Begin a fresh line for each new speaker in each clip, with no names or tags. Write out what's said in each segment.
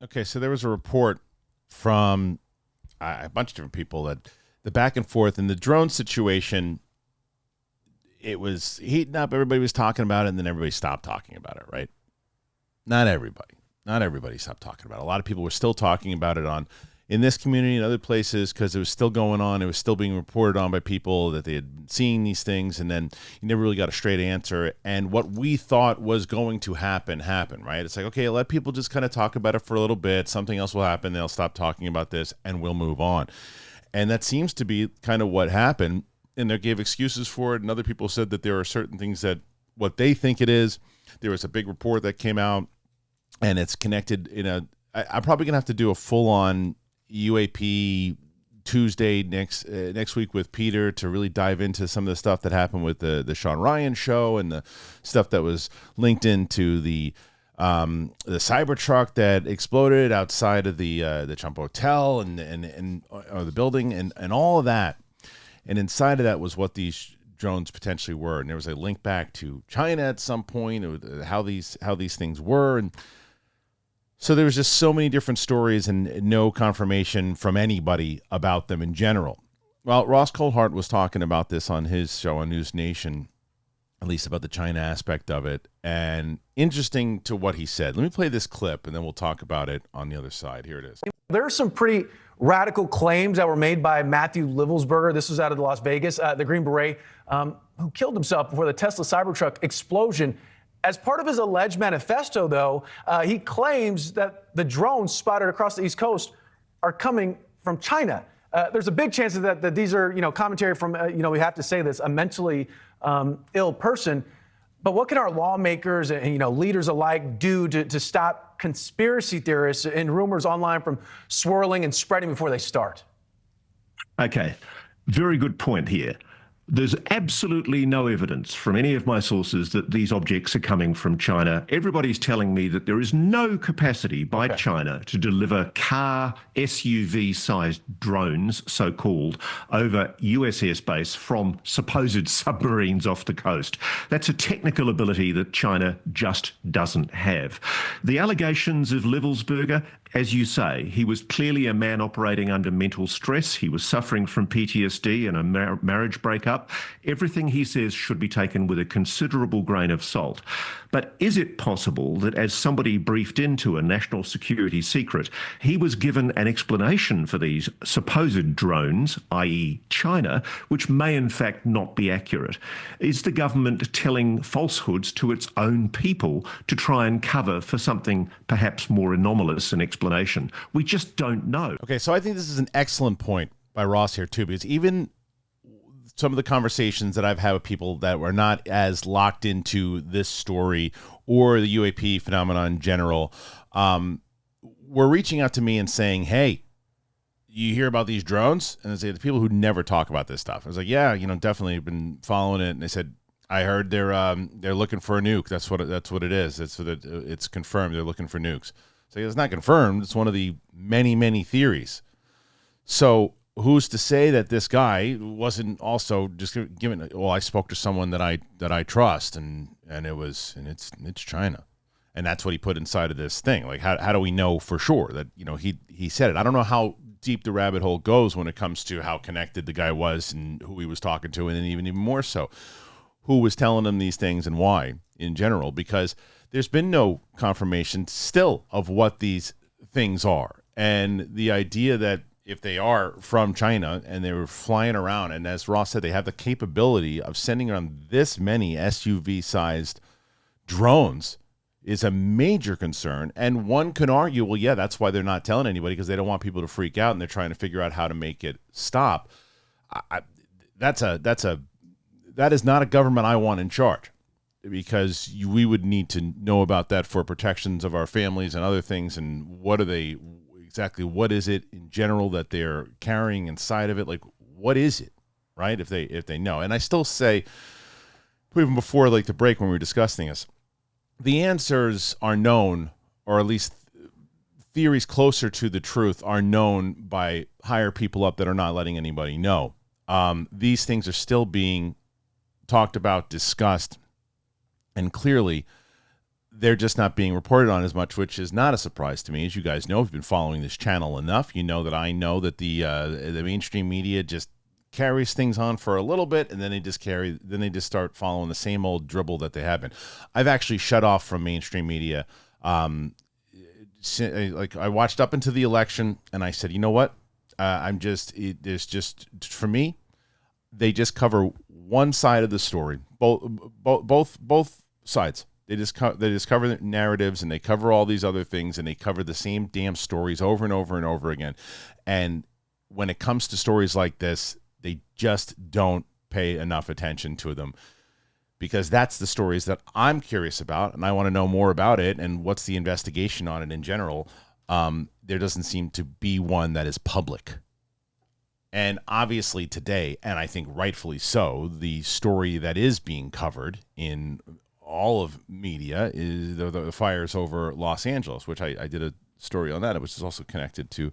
Okay, so there was a report from a bunch of different people that the back and forth in the drone situation, it was heating up. Everybody was talking about it, and then everybody stopped talking about it, right? Not everybody. Not everybody stopped talking about it. A lot of people were still talking about it in this community and other places because it was still going on. It was still being reported on by people that they had seen these things, and then you never really got a straight answer. And what we thought was going to happen happened, right? It's like, okay, let people just kind of talk about it for a little bit. Something else will happen. They'll stop talking about this, and we'll move on. And that seems to be kind of what happened. And they gave excuses for it, and other people said that there are certain things that what they think it is. There was a big report that came out, and it's connected I'm probably gonna have to do a full-on UAP Tuesday next week with Peter to really dive into some of the stuff that happened with the Sean Ryan show and the stuff that was linked into the cybertruck that exploded outside of the Trump Hotel and the building and all of that. And inside of that was what these drones potentially were, and there was a link back to China at some point, how these things were, and so there was just so many different stories and no confirmation from anybody about them in general. Well, Ross Coulthart was talking about this on his show on News Nation, at least about the China aspect of it, and interesting to what he said. Let me play this clip, and then we'll talk about it on the other side. Here it is.
There are some pretty radical claims that were made by Matthew Livelsberger. This was out of Las Vegas, the Green Beret, who killed himself before the Tesla Cybertruck explosion. As part of his alleged manifesto, though, he claims that the drones spotted across the East Coast are coming from China. There's a big chance that these are, commentary from, we have to say this, a mentally ill person. But what can our lawmakers and, leaders alike do to stop conspiracy theorists and rumors online from swirling and spreading before they start?
Okay, very good point here. There's absolutely no evidence from any of my sources that these objects are coming from China. Everybody's telling me that there is no capacity by China to deliver car SUV-sized drones, so-called, over US airspace from supposed submarines off the coast. That's a technical ability that China just doesn't have. The allegations of Livelsberger, as you say, he was clearly a man operating under mental stress. He was suffering from PTSD and a marriage breakup. Everything he says should be taken with a considerable grain of salt. But is it possible that as somebody briefed into a national security secret, he was given an explanation for these supposed drones, i.e. China, which may in fact not be accurate? Is the government telling falsehoods to its own people to try and cover for something perhaps more anomalous and explanation? We just don't know.
Okay, so I think this is an excellent point by Ross here too, because even some of the conversations that I've had with people that were not as locked into this story or the UAP phenomenon in general, were reaching out to me and saying, hey, you hear about these drones? And I say, the people who never talk about this stuff. I was like, yeah, definitely been following it. And they said, I heard they're looking for a nuke. That's what it is. It's confirmed they're looking for nukes. So it's not confirmed. It's one of the many, many theories. So who's to say that this guy wasn't also just given? Well, I spoke to someone that I trust, and it's China, and that's what he put inside of this thing. Like, how do we know for sure that he said it? I don't know how deep the rabbit hole goes when it comes to how connected the guy was and who he was talking to, and then even more so, who was telling him these things and why in general, because there's been no confirmation still of what these things are, and the idea that if they are from China and they were flying around, and as Ross said, they have the capability of sending around this many SUV-sized drones, is a major concern. And one can argue, well, yeah, that's why they're not telling anybody, because they don't want people to freak out, and they're trying to figure out how to make it stop. That is not a government I want in charge, because we would need to know about that for protections of our families and other things. And what are they? Exactly what is it in general that they're carrying inside of it? Like, what is it, right? If they know. And I still say, even before like the break when we were discussing this, the answers are known, or at least theories closer to the truth are known by higher people up that are not letting anybody know. These things are still being talked about, discussed, and clearly they're just not being reported on as much, which is not a surprise to me. As you guys know, if you've been following this channel enough, you know that I know that the mainstream media just carries things on for a little bit, and then they just start following the same old dribble that they have been. I've actually shut off from mainstream media. Like I watched up into the election, and I said, you know what? There's just for me, they just cover one side of the story, both sides. They just cover the narratives, and they cover all these other things, and they cover the same damn stories over and over and over again. And when it comes to stories like this, they just don't pay enough attention to them, because that's the stories that I'm curious about, and I want to know more about it and what's the investigation on it in general. There doesn't seem to be one that is public. And obviously today, and I think rightfully so, the story that is being covered in all of media is the fires over Los Angeles, which I did a story on that, which is also connected to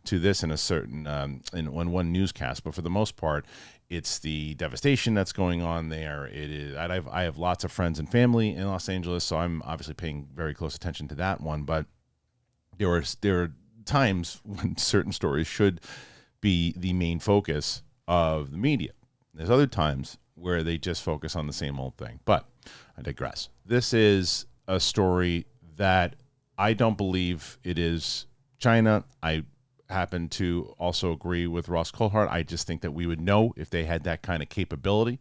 this in a certain in one newscast. But for the most part, it's the devastation that's going on there. It is. I have lots of friends and family in Los Angeles, so I'm obviously paying very close attention to that one. But there are times when certain stories should be the main focus of the media. There's other times where they just focus on the same old thing. But I digress. This is a story that I don't believe it is China. I happen to also agree with Ross Coulthart. I just think that we would know if they had that kind of capability.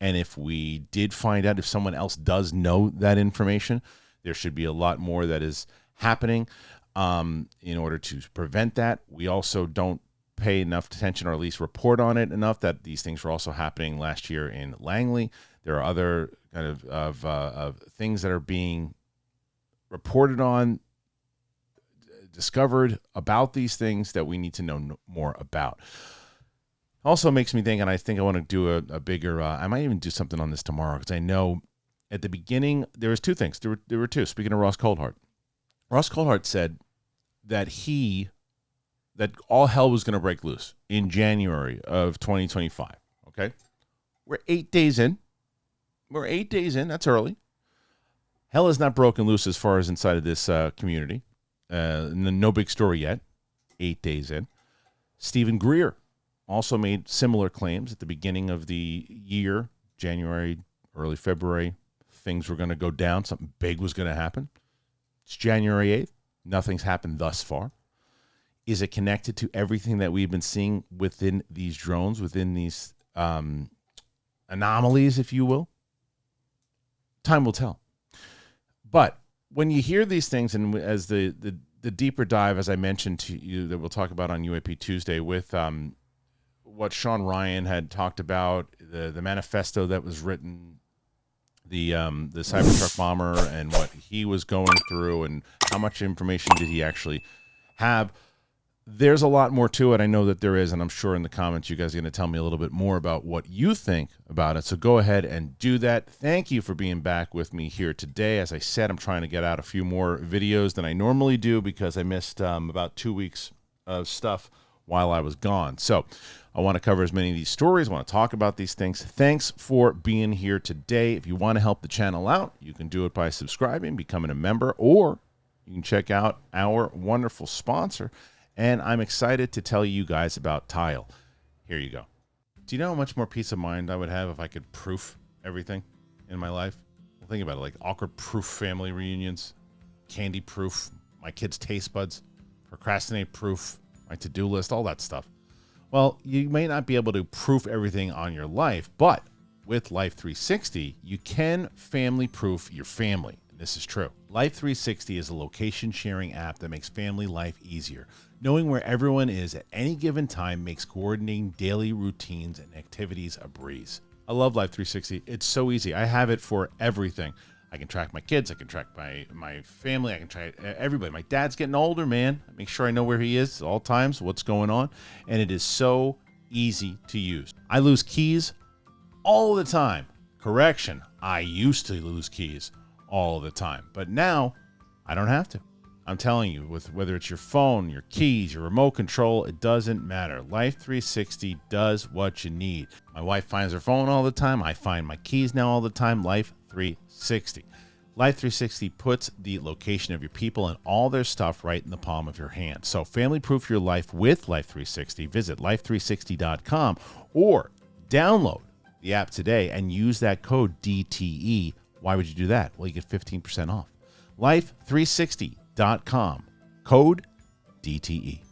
And if we did find out, if someone else does know that information, there should be a lot more that is happening in order to prevent that. We also don't pay enough attention, or at least report on it enough, that these things were also happening last year in Langley. There are other kind of things that are being reported on, discovered about these things that we need to know more about. Also makes me think, and I think I want to do a bigger, I might even do something on this tomorrow, because I know at the beginning, there was two things. There were two. Speaking of Ross Coulthart. Ross Coulthart said that all hell was going to break loose in January of 2025. Okay? We're 8 days in. That's early. Hell has not broken loose as far as inside of this community. No big story yet. 8 days in. Stephen Greer also made similar claims at the beginning of the year, January, early February. Things were going to go down. Something big was going to happen. It's January 8th. Nothing's happened thus far. Is it connected to everything that we've been seeing within these drones, within these anomalies, if you will? Time will tell. But when you hear these things, and as the deeper dive, as I mentioned to you, that we'll talk about on UAP Tuesday with what Sean Ryan had talked about, the manifesto that was written, the cybertruck bomber, and what he was going through, and how much information did he actually have. There's a lot more to it. I know that there is, and I'm sure in the comments you guys are going to tell me a little bit more about what you think about it. So go ahead and do that. Thank you for being back with me here today. As I said, I'm trying to get out a few more videos than I normally do, because I missed about 2 weeks of stuff while I was gone. So I want to cover as many of these stories. I want to talk about these things. Thanks for being here today. If you want to help the channel out, you can do it by subscribing, becoming a member, or you can check out our wonderful sponsor. And I'm excited to tell you guys about Tile. Here you go. Do you know how much more peace of mind I would have if I could proof everything in my life? Well, think about it, like awkward proof family reunions, candy proof, my kids' taste buds, procrastinate proof, my to-do list, all that stuff. Well, you may not be able to proof everything on your life, but with Life 360, you can family proof your family. This is true. Life 360 is a location sharing app that makes family life easier. Knowing where everyone is at any given time makes coordinating daily routines and activities a breeze. I love Life 360. It's so easy. I have it for everything. I can track my kids. I can track my family. I can track everybody. My dad's getting older, man. I make sure I know where he is at all times, what's going on. And it is so easy to use. I lose keys all the time. Correction, I used to lose keys all the time. But now, I don't have to. I'm telling you, with whether it's your phone, your keys, your remote control, it doesn't matter. Life 360 does what you need. My wife finds her phone all the time. I find my keys now all the time. Life 360. Life 360 puts the location of your people and all their stuff right in the palm of your hand. So family-proof your life with Life 360. Visit life360.com or download the app today and use that code DTE. Why would you do that? Well, you get 15% off. Life360.com, code DTE.